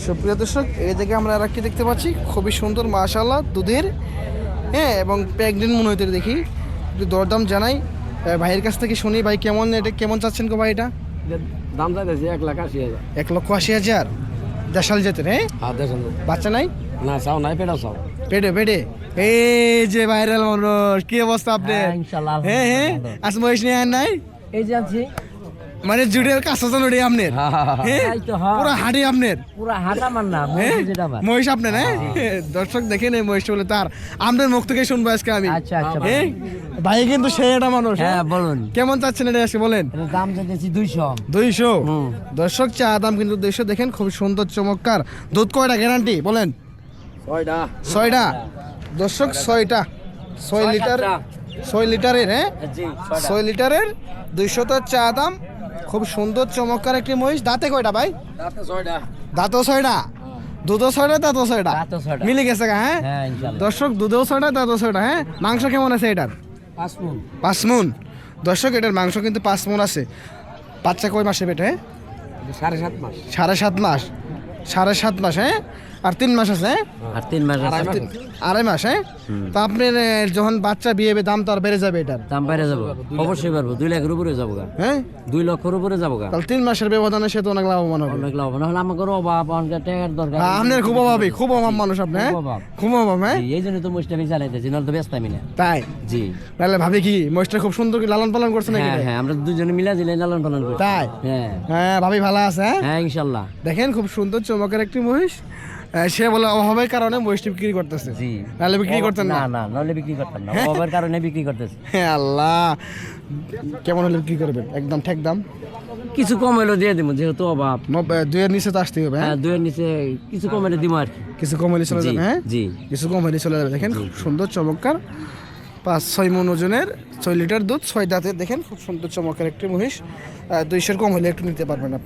সুপ্রিয় দর্শক, এই দিকে আমরা আর কি দেখতে পাচ্ছি, খুবই সুন্দর মাশাআল্লাহ দুধের, হ্যাঁ, এবং প্রেগনেন্ট মনে হইতে দেখি। একটু দরদাম জানাই ভাইয়ের কাছ থেকে শুনি। ভাই কেমন, এটা কেমন চাচ্ছেন গো ভাই? এটা দাম চাইতেছি 1,80,000। 1,80,000 দেশাল জাতের, হ্যাঁ? বাচ্চা নাই? না, চাও নাই, পেটাও চাও। পেটে পেটে এই যে ভাইরাল মানুষ, কি অবস্থা আপনার? ইনশাআল্লাহ। হ্যাঁ হ্যাঁ, আজ মহিষ নিয়ে আর নাই, এই যে আছি মানে জুড়ের কাছে ওটাই আপনার, হ্যাঁ? তাই তো, হ্যাঁ। পুরো হাড়ি আপনার, পুরা হাঁটা মান না, হ্যাঁ? যেটা আমার। মহিষ আপনার, হ্যাঁ? দর্শক দেখেন এই মহিষটা বলে তার, আপনার মুখ থেকে শুনবো আজকে আমি। আচ্ছা আচ্ছা, হ্যাঁ? ভাই কিন্তু সেই একটা মানুষ। হ্যাঁ বলুন। কেমন চাচ্ছেন এটা আজকে বলেন? এটার দাম চাইতেছি 200। 200। দর্শক চা দাম কিন্তু 200। দেখেন খুব সুন্দর চমৎকার দুধ। কয়টা গ্যারান্টি বলেন? 6টা। 6টা। দর্শক 6টা, 6 লিটার, 6 লিটারের, হ্যাঁ, জি 6 লিটারের 200 চা দাম। খুব সুন্দর চমৎকার একটি মহিষ। দাঁতে কয়টা ভাই? রাতে 6টা। দাঁতও 6টা, দুধও 6টা, দাঁতও 6টা, দাঁতও 6টা। মিলে গেছে গা, হ্যাঁ? হ্যাঁ ইনশাআল্লাহ। দর্শক দুধেও 6টা, দাঁতও 6টা, হ্যাঁ? মাংস কেমন আছে এটার? 5 মণ। 5 মণ। দর্শক এটার মাংস কিন্তু 5 মণ আছে। বাচ্চা কয় মাসে পেটে? 7.5 মাস। 7.5 মাস। 7.5 মাস, হ্যাঁ? আর 3 মাস আছে, হ্যাঁ? আর 3 মাস আছে। 2.5 মাস, হ্যাঁ? তা আপনার যখন বাচ্চা বিয়ে হবে দাম তো আর বেড়ে যাবে এটার, দাম বাইরে যাবো, অবশ্যই পারবো। 2 লাখের উপরে যাবো গা, হ্যাঁ? 2 লক্ষের উপরে যাবো গা। তাহলে 3 মাসের ব্যবধানে সে তো অনেক লাভবান হবে। অনেক লাভ না হলে আমাকে অভাব, অনেক টাকার দরকার। হ্যাঁ, আপনার খুব অভাবী, খুব অভাব মানুষ আপনি, হ্যাঁ? খুব অভাব। খুব অভাব, হ্যাঁ? জি, এই জন্য তো মুষ্টি আমি চালাইতেছি, নাহলে তো ব্যস্ত আমি না। তাই জি তাহলে ভাবি কি মহিষটা খুব সুন্দর করে লালন পালন করছে নাকি? হ্যাঁ হ্যাঁ, আমরা দুজনে মিলা দিলে লালন পালন করি। তাই, হ্যাঁ হ্যাঁ, ভাবি ভালো আছে, হ্যাঁ? হ্যাঁ ইনশাআল্লাহ। দেখেন খুব সুন্দর চমকের একটি মহিষ। সে বলে অভাবের কারণে মহিষটি বিক্রি করতেছে, জি নাহলে বিক্রি করতেন না, না। না নলে বিক্রি করতাম না, অভাবের কারণে বিক্রি করতেছি। হ্যাঁ আল্লাহ, কেমন হলে বিক্রি করবেন? একদম ঠিক দাম? কিছু কম হইলো দিয়ে দিব, যেহেতু অভাব। 2-এর নিচে তো আসতেই হবে, হ্যাঁ? হ্যাঁ 2-এর নিচে কিছু কম হইলে দিব আর কি। কিছু কম হলে চলে জি, যাবে, হ্যাঁ? জি। কিছু কম হলে চলে যাবে। দেখেন খুব সুন্দর চমৎকার 5-6 মণ ওজনের, 6 লিটার দুধ, 6 দাঁতের। দেখেন খুব সুন্দর চমৎকার একটি মহিষ। 200 কম হলে একটু নিতে পারবেন আপনার।